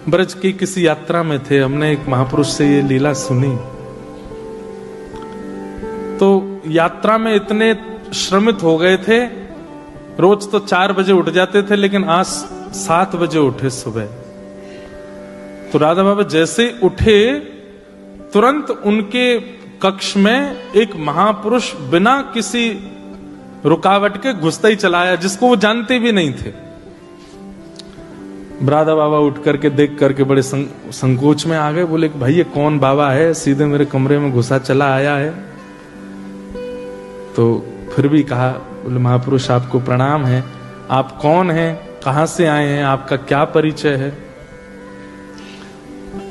ब्रज की किसी यात्रा में थे, हमने एक महापुरुष से ये लीला सुनी। तो यात्रा में इतने श्रमित हो गए थे, रोज तो 4 बजे उठ जाते थे, लेकिन आज 7 बजे उठे सुबह। तो राधा बाबा जैसे उठे, तुरंत उनके कक्ष में एक महापुरुष बिना किसी रुकावट के घुसता ही चला आया, जिसको वो जानते भी नहीं थे। राधा बाबा उठ करके देख करके बड़े संकोच में आ गए। बोले कि भाई ये कौन बाबा है, सीधे मेरे कमरे में घुसा चला आया है। तो फिर भी कहा, बोले महापुरुष आपको प्रणाम है, आप कौन हैं, कहां से आए हैं, आपका क्या परिचय है।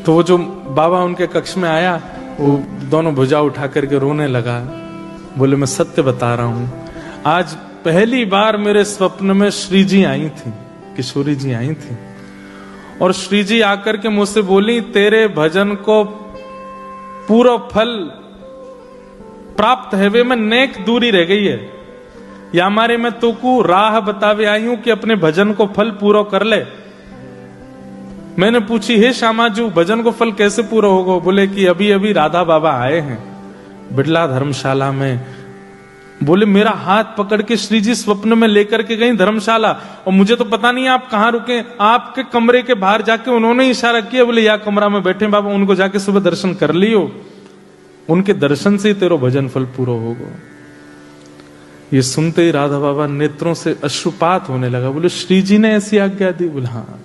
तो वो जो बाबा उनके कक्ष में आया, वो दोनों भुजा उठा करके रोने लगा। बोले मैं सत्य बता रहा हूं, आज पहली बार मेरे स्वप्न में श्री जी आई थी, किशोरी जी आई थी, और श्री जी आकर के मुझसे बोली तेरे भजन को पूरा फल प्राप्त है, वे में नेक दूरी रह गई है, या हमारे में तो को राह बतावे आई हूं कि अपने भजन को फल पूरा कर ले। मैंने पूछी, हे श्यामाजू भजन को फल कैसे पूरा होगा। बोले कि अभी अभी राधा बाबा आए हैं बिड़ला धर्मशाला में। बोले मेरा हाथ पकड़ के श्री जी स्वप्न में लेकर के गई धर्मशाला, और मुझे तो पता नहीं आप कहां रुके। आपके कमरे के बाहर जाके उन्होंने इशारा किया, बोले या कमरा में बैठे बाबा, उनको जाके सुबह दर्शन कर लियो, उनके दर्शन से ही तेरा भजन फल पूरा होगा। ये सुनते ही राधा बाबा नेत्रों से अश्रुपात होने लगा। बोले श्री जी ने ऐसी आज्ञा दी। बोले हाँ।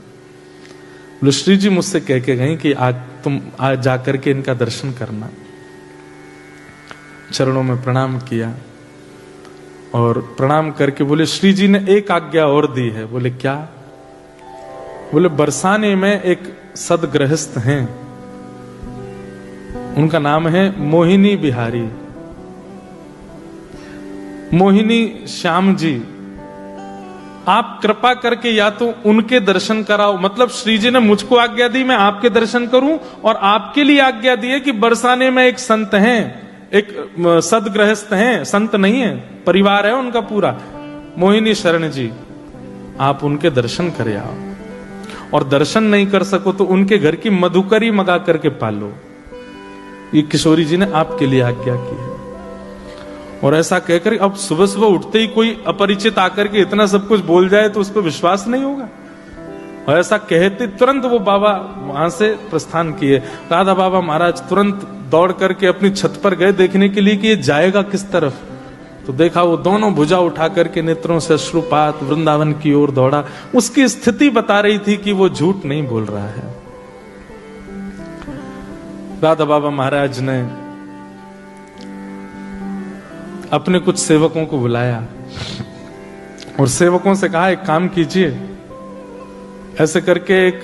बोले श्री जी मुझसे कह के गई कि आज तुम आज जाकर के इनका दर्शन करना। चरणों में प्रणाम किया और प्रणाम करके बोले श्री जी ने एक आज्ञा और दी है। बोले क्या। बोले बरसाने में एक सदगृहस्थ हैं, उनका नाम है मोहिनी बिहारी, मोहिनी श्याम जी। आप कृपा करके या तो उनके दर्शन कराओ, मतलब श्री जी ने मुझको आज्ञा दी मैं आपके दर्शन करूं, और आपके लिए आज्ञा दी है कि बरसाने में एक संत हैं, एक सदगृहस्थ हैं, संत नहीं है, परिवार है उनका पूरा, मोहिनी शरण जी, आप उनके दर्शन करे आओ। और दर्शन नहीं कर सको तो उनके घर की मधुकरी मंगा करके पालो। ये किशोरी जी ने आपके लिए आज्ञा की है। और ऐसा कहकर अब सुबह सुबह उठते ही कोई अपरिचित आकर के इतना सब कुछ बोल जाए तो उस पर विश्वास नहीं होगा। और ऐसा कहते तुरंत वो बाबा वहां से प्रस्थान किए। राधा बाबा महाराज तुरंत दौड़ करके अपनी छत पर गए देखने के लिए कि ये जाएगा किस तरफ। तो देखा वो दोनों भुजा उठा करके नेत्रों से अश्रुपात वृंदावन की ओर दौड़ा। उसकी स्थिति बता रही थी कि वो झूठ नहीं बोल रहा है। राधा बाबा महाराज ने अपने कुछ सेवकों को बुलाया और सेवकों से कहा एक काम कीजिए, ऐसे करके एक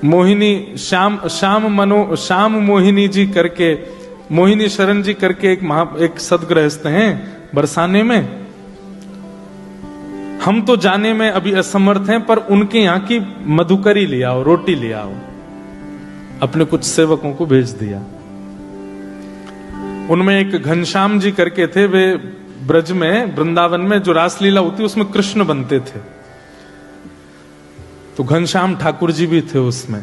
मोहिनी श्याम मोहिनी जी करके, मोहिनी शरण जी करके एक सदगृहस्थ हैं बरसाने में। हम तो जाने में अभी असमर्थ हैं, पर उनके यहाँ की मधुकरी ले आओ, रोटी ले आओ। अपने कुछ सेवकों को भेज दिया। उनमें एक घनश्याम जी करके थे, वे ब्रज में वृंदावन में जो रासलीला होती उसमें कृष्ण बनते थे। तो घनश्याम ठाकुर जी भी थे उसमें।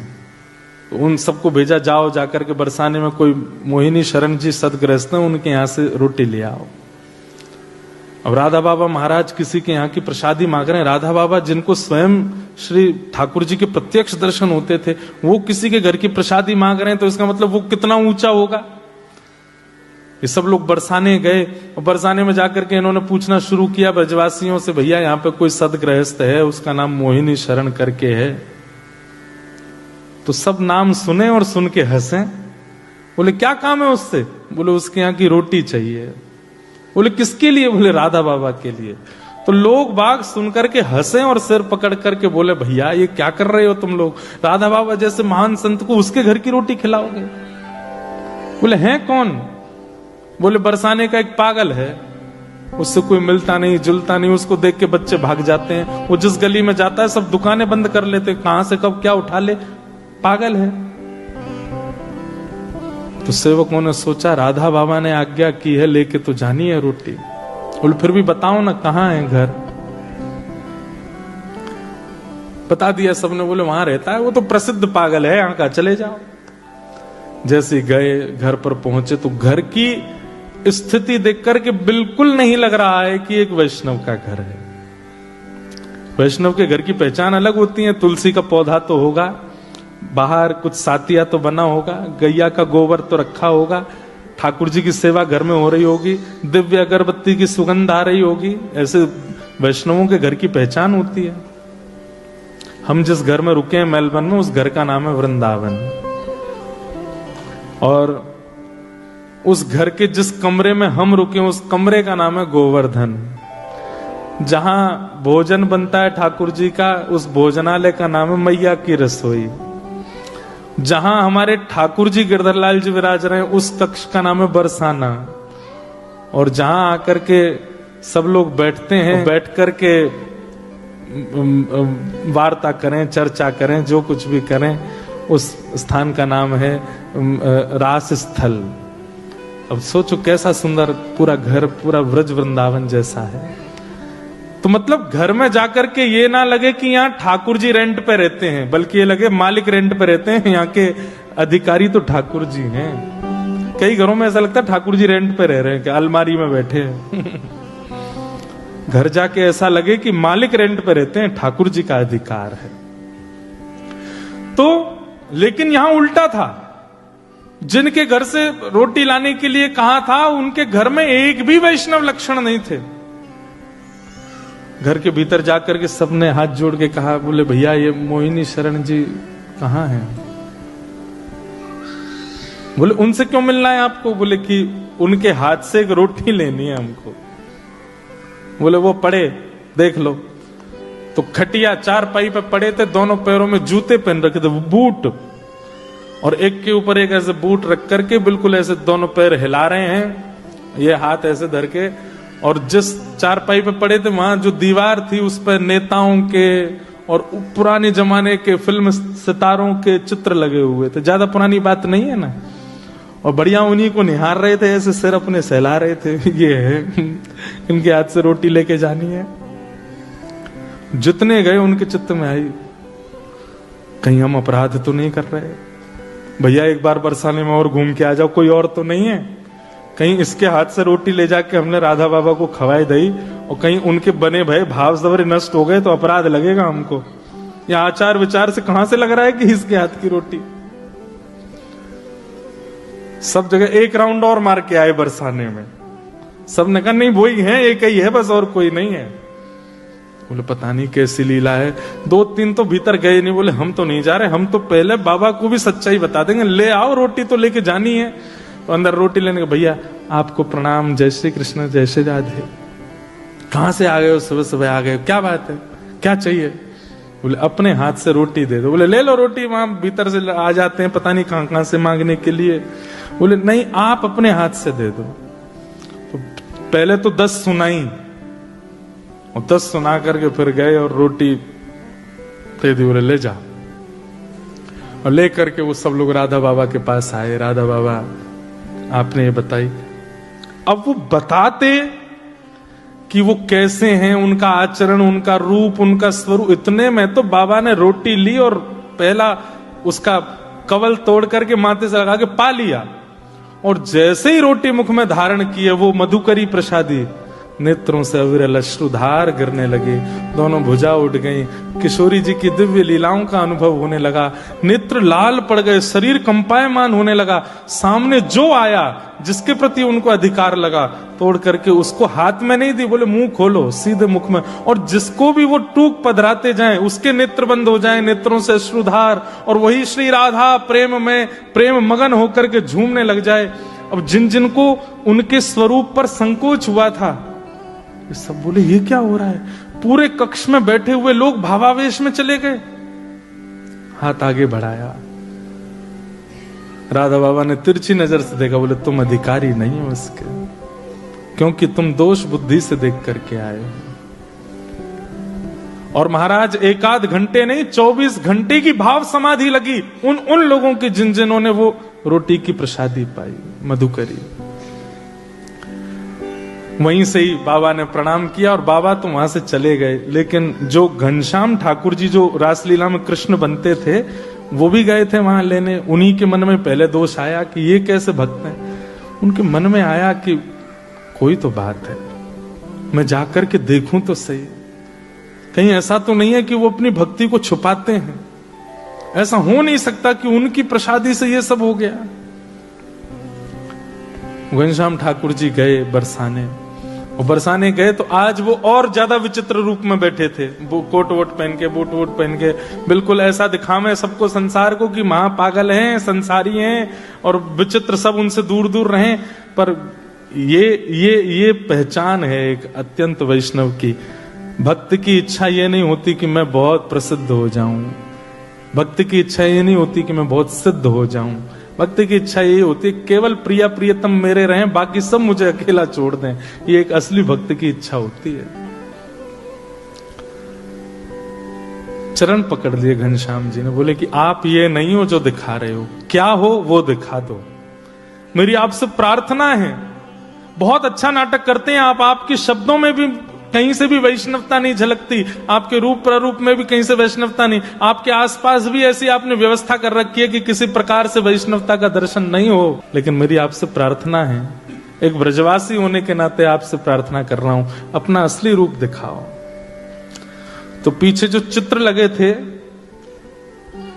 तो उन सबको भेजा, जाओ जाकर के बरसाने में कोई मोहिनी शरण जी सदगृहस्थ हैं, उनके यहां से रोटी ले आओ। अब राधा बाबा महाराज किसी के यहाँ की प्रसादी मांग रहे हैं। राधा बाबा जिनको स्वयं श्री ठाकुर जी के प्रत्यक्ष दर्शन होते थे, वो किसी के घर की प्रसादी मांग रहे हैं, तो इसका मतलब वो कितना ऊंचा होगा। ये सब लोग बरसाने गए और बरसाने में जाकर के इन्होंने पूछना शुरू किया ब्रजवासियों से, भैया यहाँ पे कोई सदगृहस्थ है, उसका नाम मोहिनी शरण करके है। तो सब नाम सुने और सुन के हंसे। बोले क्या काम है उससे। बोले उसके यहाँ की रोटी चाहिए। बोले किसके लिए। बोले राधा बाबा के लिए। तो लोग बाग सुनकर के हंसे और सिर पकड़ करके बोले भैया ये क्या कर रहे हो तुम लोग, राधा बाबा जैसे महान संत को उसके घर की रोटी खिलाओगे। बोले हैं कौन। बोले बरसाने का एक पागल है, उससे कोई मिलता नहीं जुलता नहीं, उसको देख के बच्चे भाग जाते हैं, वो जिस गली में जाता है सब दुकानें बंद कर लेते, कहां से कब क्या उठा ले, पागल है। तो सेवकों ने सोचा राधा बाबा ने आज्ञा की है, लेके तो जानी है रोटी। बोले फिर भी बताओ ना कहां है घर। बता दिया सबने, बोले वहां रहता है, वो तो प्रसिद्ध पागल है, यहाँ का, चले जाओ। जैसे गए, घर पर पहुंचे तो घर की स्थिति देख करके बिल्कुल नहीं लग रहा है कि एक वैष्णव का घर है। वैष्णव के घर की पहचान अलग होती है। तुलसी का पौधा तो होगा, बाहर कुछ सातिया तो बना होगा, गैया का गोबर तो रखा होगा, ठाकुर जी की सेवा घर में हो रही होगी, दिव्य अगरबत्ती की सुगंध आ रही होगी। ऐसे वैष्णवों के घर की पहचान होती है। हम जिस घर में रुके हैं मेलबर्न में, उस घर का नाम है वृंदावन। और उस घर के जिस कमरे में हम रुके, उस कमरे का नाम है गोवर्धन। जहां भोजन बनता है ठाकुर जी का, उस भोजनालय का नाम है मैया की रसोई। जहां हमारे ठाकुर जी गिरधरलाल जी विराज रहे हैं, उस कक्ष का नाम है बरसाना। और जहां आकर के सब लोग बैठते हैं, बैठ करके वार्ता करें, चर्चा करें, जो कुछ भी करें, उस स्थान का नाम है रास स्थल। अब सोचो कैसा सुंदर पूरा घर, पूरा ब्रज वृंदावन जैसा है। तो मतलब घर में जाकर के ये ना लगे कि यहाँ ठाकुर जी रेंट पे रहते हैं, बल्कि ये लगे मालिक रेंट पे रहते हैं, यहाँ के अधिकारी तो ठाकुर जी हैं। कई घरों में ऐसा लगता है ठाकुर जी रेंट पे रह रहे हैं, कि अलमारी में बैठे हैं। घर जाके ऐसा लगे कि मालिक रेंट पे रहते हैं, ठाकुर जी का अधिकार है। तो लेकिन यहां उल्टा था। जिनके घर से रोटी लाने के लिए कहा था, उनके घर में एक भी वैष्णव लक्षण नहीं थे। घर के भीतर जाकर के सबने हाथ जोड़ के कहा, बोले भैया ये मोहिनी शरण जी कहां हैं? बोले उनसे क्यों मिलना है आपको? बोले कि उनके हाथ से एक रोटी लेनी है हमको। बोले वो पड़े देख लो। तो खटिया चारपाई पे पड़े थे, दोनों पैरों में जूते पहन रखे थे, बूट, और एक के ऊपर एक ऐसे बूट रख करके बिल्कुल ऐसे दोनों पैर हिला रहे हैं, ये हाथ ऐसे धर के। और जिस चारपाई पे पड़े थे, वहां जो दीवार थी उस पर नेताओं के और पुराने जमाने के फिल्म सितारों के चित्र लगे हुए थे। ज्यादा पुरानी बात नहीं है ना। और बढ़िया उन्हीं को निहार रहे थे, ऐसे सिर अपने सहला रहे थे, ये है इनके हाथ से रोटी लेके जानी है। जितने गए उनके चित्त में आई, कहीं हम अपराध तो नहीं कर रहे? भैया एक बार बरसाने में और घूम के आ जाओ, कोई और तो नहीं है? कहीं इसके हाथ से रोटी ले जाके हमने राधा बाबा को खवाई दई, और कहीं उनके बने भय भाव जबरे नष्ट हो गए तो अपराध लगेगा हमको। या आचार विचार से कहां से लग रहा है कि इसके हाथ की रोटी? सब जगह एक राउंड और मार के आए बरसाने में। सबने कहा नहीं वही है, एक ही है बस, और कोई नहीं है। बोले पता नहीं कैसी लीला है। दो तीन तो भीतर गए नहीं, बोले हम तो नहीं जा रहे, हम तो पहले बाबा को भी सच्चाई बता देंगे, ले आओ रोटी तो लेके जानी है। तो अंदर रोटी लेने का, भैया आपको प्रणाम, जय श्री कृष्ण, जय श्री राधे। कहां से आ गए हो? सुबह सुबह आ गए, क्या बात है, क्या चाहिए? बोले अपने हाथ से रोटी दे दो। बोले ले लो रोटी, वहां भीतर से आ जाते हैं पता नहीं कहां कहां से मांगने के लिए। बोले नहीं आप अपने हाथ से दे दो। तो पहले तो 10 सुनाई, और 10 सुना करके फिर गए और रोटी दे दी। बोले ले जा। और ले करके वो सब लोग राधा बाबा के पास आए। राधा बाबा आपने ये बताई। अब वो बताते कि वो कैसे हैं, उनका आचरण, उनका रूप, उनका स्वरूप, इतने में तो बाबा ने रोटी ली और पहला उसका कवल तोड़ करके माथे से लगा के पा लिया। और जैसे ही रोटी मुख में धारण किए, वो मधुकरी प्रसादी, नेत्रों से अविरल अश्रुधार गिरने लगे, दोनों भुजा उठ गई। किशोरी जी की दिव्य लीलाओं का अनुभव होने लगा, नेत्र लाल पड़ गए, शरीर कंपायमान होने लगा। सामने जो आया, जिसके प्रति उनको अधिकार लगा, तोड़ करके उसको हाथ में नहीं दी, बोले मुंह खोलो, सीधे मुख में। और जिसको भी वो टूक पधराते जाएं, उसके नेत्र बंद हो जाएं, नेत्रों से अश्रुधार, और वही श्री राधा प्रेम में प्रेम मगन होकर के झूमने लग जाए। अब जिन जिनको उनके स्वरूप पर संकोच हुआ था, सब बोले ये क्या हो रहा है? पूरे कक्ष में बैठे हुए लोग भावावेश में चले गए। हाथ आगे बढ़ाया, राधा बाबा ने तिरछी नजर से देखा, बोले तुम अधिकारी नहीं हो इसके, क्योंकि तुम दोष बुद्धि से देख करके आए हो। और महाराज एक आध घंटे नहीं, 24 घंटे की भाव समाधि लगी उन लोगों की जिन्होंने ने वो रोटी की प्रसादी पाई, मधुकरी। वहीं से ही बाबा ने प्रणाम किया और बाबा तो वहां से चले गए। लेकिन जो घनश्याम ठाकुर जी जो रासलीला में कृष्ण बनते थे, वो भी गए थे वहां लेने। उन्हीं के मन में पहले दोष आया कि ये कैसे भक्त हैं। उनके मन में आया कि कोई तो बात है, मैं जाकर के देखूं तो सही, कहीं ऐसा तो नहीं है कि वो अपनी भक्ति को छुपाते हैं। ऐसा हो नहीं सकता कि उनकी प्रसादी से ये सब हो गया। घनश्याम ठाकुर जी गए बरसाने, और बरसाने गए तो आज वो और ज्यादा विचित्र रूप में बैठे थे। वो कोट वोट पहन के, बूट वोट पहन के, बिल्कुल ऐसा दिखावे सबको संसार को कि महा पागल हैं, संसारी हैं और विचित्र, सब उनसे दूर दूर रहें। पर ये पहचान है एक अत्यंत वैष्णव की। भक्त की इच्छा ये नहीं होती कि मैं बहुत प्रसिद्ध हो जाऊं, भक्त की इच्छा ये नहीं होती कि मैं बहुत सिद्ध हो जाऊं। भक्त की इच्छा ये होती है केवल प्रिया प्रियतम मेरे रहें, बाकी सब मुझे अकेला छोड़ दें। ये एक असली भक्त की इच्छा होती है। चरण पकड़ लिए घनश्याम जी ने, बोले कि आप ये नहीं हो जो दिखा रहे हो, क्या हो वो दिखा दो। मेरी आपसे प्रार्थना है। बहुत अच्छा नाटक करते हैं आप, आपके शब्दों में भी कहीं से भी वैष्णवता नहीं झलकती, आपके रूप प्रारूप में भी कहीं से वैष्णवता नहीं, आपके आसपास भी ऐसी आपने व्यवस्था कर रखी है कि किसी प्रकार से वैष्णवता का दर्शन नहीं हो। लेकिन मेरी आपसे प्रार्थना है, एक ब्रजवासी होने के नाते आपसे प्रार्थना कर रहा हूं, अपना असली रूप दिखाओ। तो पीछे जो चित्र लगे थे,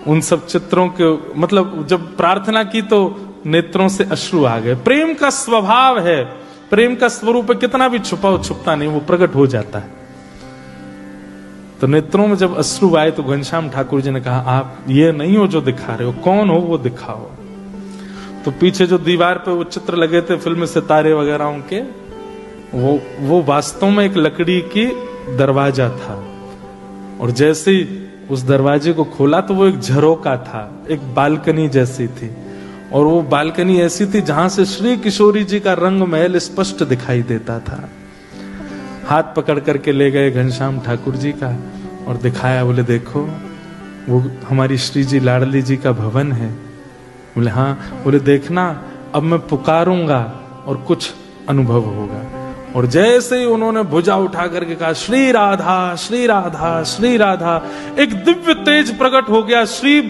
उन सब चित्रों के मतलब जब प्रार्थना की तो नेत्रों से अश्रु आ गए। प्रेम का स्वभाव है, प्रेम का स्वरूप है, कितना भी छुपाओ छुपता नहीं, वो प्रकट हो जाता है। तो नेत्रों में जब अश्रु आए तो घनश्याम ठाकुर जी ने कहा, आप ये नहीं हो जो दिखा रहे हो, कौन हो वो दिखाओ। तो पीछे जो दीवार पे वो चित्र लगे थे फिल्म सितारे वगैरह के, वो वास्तव में एक लकड़ी की दरवाजा था। और जैसे ही उस दरवाजे को खोला तो वो एक झरोका था, एक बालकनी जैसी थी। और वो बालकनी ऐसी थी जहां से श्री किशोरी जी का रंग महल स्पष्ट दिखाई देता था। हाथ पकड़ करके ले गए घनश्याम ठाकुर जी का और दिखाया, बोले देखो वो हमारी श्री जी लाडली जी का भवन है। बोले हाँ। बोले देखना अब मैं पुकारूंगा और कुछ अनुभव होगा। और जैसे ही उन्होंने भुजा उठा करके कहा श्री राधा श्री राधा श्री राधा, एक दिव्य तेज प्रकट हो गया श्री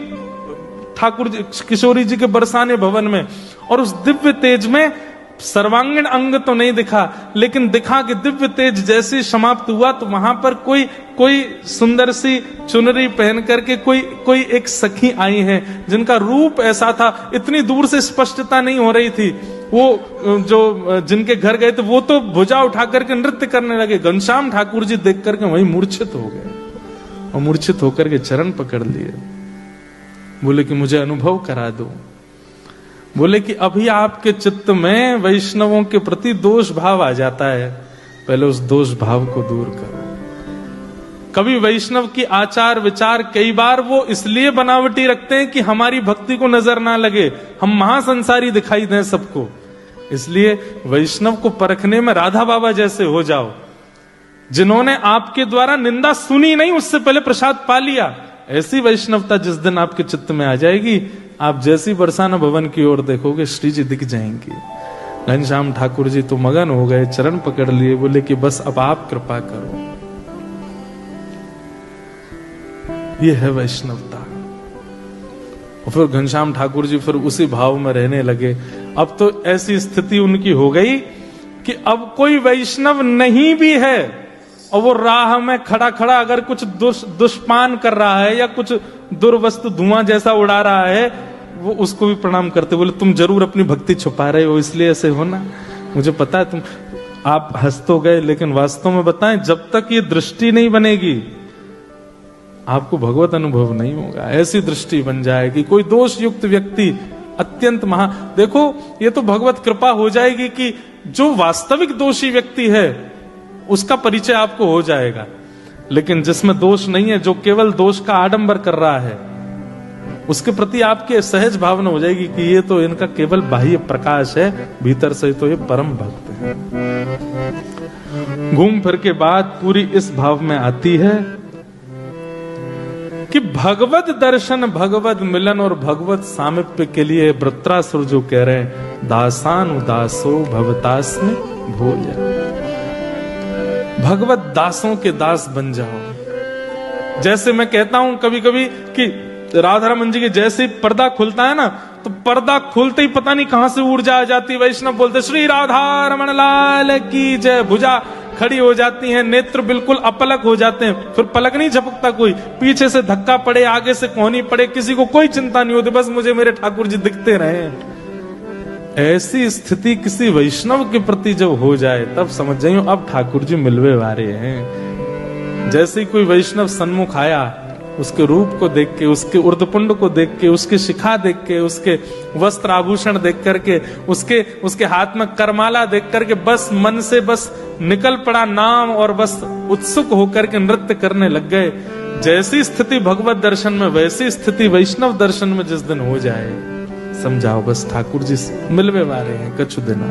ठाकुर जी किशोरी जी के बरसाने भवन में। और उस दिव्य तेज में सर्वांगीण अंग तो नहीं दिखा, लेकिन दिखा कि दिव्य तेज जैसे समाप्त हुआ तो वहां पर कोई सुंदर सी चुनरी पहन करके कोई एक सखी आई है, जिनका रूप ऐसा था, इतनी दूर से स्पष्टता नहीं हो रही थी। वो जो जिनके घर गए थे वो तो भुजा उठा करके नृत्य करने लगे। घनश्याम ठाकुर जी देख करके वहीं मूर्छित हो गए और मूर्छित होकर के चरण पकड़ लिए। बोले कि मुझे अनुभव करा दो। बोले कि अभी आपके चित्त में वैष्णवों के प्रति दोष भाव आ जाता है, पहले उस दोष भाव को दूर करो। कभी वैष्णव की आचार विचार कई बार वो इसलिए बनावटी रखते हैं कि हमारी भक्ति को नजर ना लगे, हम महासंसारी दिखाई दें सबको। इसलिए वैष्णव को परखने में राधा बाबा जैसे हो जाओ, जिन्होंने आपके द्वारा निंदा सुनी नहीं उससे पहले प्रसाद पा लिया। ऐसी वैष्णवता जिस दिन आपके चित्त में आ जाएगी, आप जैसी बरसाना भवन की ओर देखोगे श्री जी दिख जाएंगी। घनश्याम ठाकुर जी तो मगन हो गए, चरण पकड़ लिए, बोले कि बस अब आप कृपा करो। ये है वैष्णवता। और फिर घनश्याम ठाकुर जी फिर उसी भाव में रहने लगे। अब तो ऐसी स्थिति उनकी हो गई कि अब कोई वैष्णव नहीं भी है और वो राह में खड़ा खड़ा अगर कुछ दुष्पान कर रहा है या कुछ दुर्वस्तु धुआं जैसा उड़ा रहा है, वो उसको भी प्रणाम करते। बोले तुम जरूर अपनी भक्ति छुपा रहे हो, इसलिए ऐसे हो ना, मुझे पता है। आप हंस तो गए, लेकिन वास्तव में बताएं, जब तक ये दृष्टि नहीं बनेगी आपको भगवत अनुभव नहीं होगा। ऐसी दृष्टि बन जाएगी, कोई दोष युक्त व्यक्ति अत्यंत देखो ये तो भगवत कृपा हो जाएगी कि जो वास्तविक दोषी व्यक्ति है उसका परिचय आपको हो जाएगा। लेकिन जिसमें दोष नहीं है, जो केवल दोष का आडंबर कर रहा है, उसके प्रति आपके सहज भावना हो जाएगी कि ये तो इनका केवल बाह्य प्रकाश है, भीतर से तो ये परम भक्त है। घूम फिर के बात पूरी इस भाव में आती है कि भगवत दर्शन, भगवत मिलन और भगवत सामिप्य के लिए वृत्रासुर जो कह रहे हैं, दासान उदासो भवतास्मि भूल जाओ, भगवत दासों के दास बन जाओ। जैसे मैं कहता हूं कभी कभी कि राधा रमन जी के जैसे पर्दा खुलता है ना, तो पर्दा खुलते ही पता नहीं कहां से ऊर्जा आ जाती है। वैष्णव बोलते श्री राधा रमन लाल की जय, भुजा खड़ी हो जाती है, नेत्र बिल्कुल अपलक हो जाते हैं, फिर पलक नहीं झपकता कोई, पीछे से धक्का पड़े आगे से कोहनी पड़े किसी को कोई चिंता नहीं होती, बस मुझे मेरे ठाकुर जी दिखते रहे। ऐसी स्थिति किसी वैष्णव के प्रति जब हो जाए तब समझ जाइयो अब ठाकुर जी मिलवे वाले हैं। जैसे ही कोई वैष्णव सन्मुख आया, उसके रूप को देख के, उसके उर्दपुंड को देख के, उसकी शिखा देख के, उसके वस्त्र आभूषण देख करके, उसके हाथ में करमाला देख करके बस मन से बस निकल पड़ा नाम और बस उत्सुक होकर के नृत्य करने लग गए। जैसी स्थिति भगवत दर्शन में वैसी स्थिति वैष्णव दर्शन में जिस दिन हो जाए, समझाओ बस ठाकुर जी मिलवे वाले हैं कछु दिन।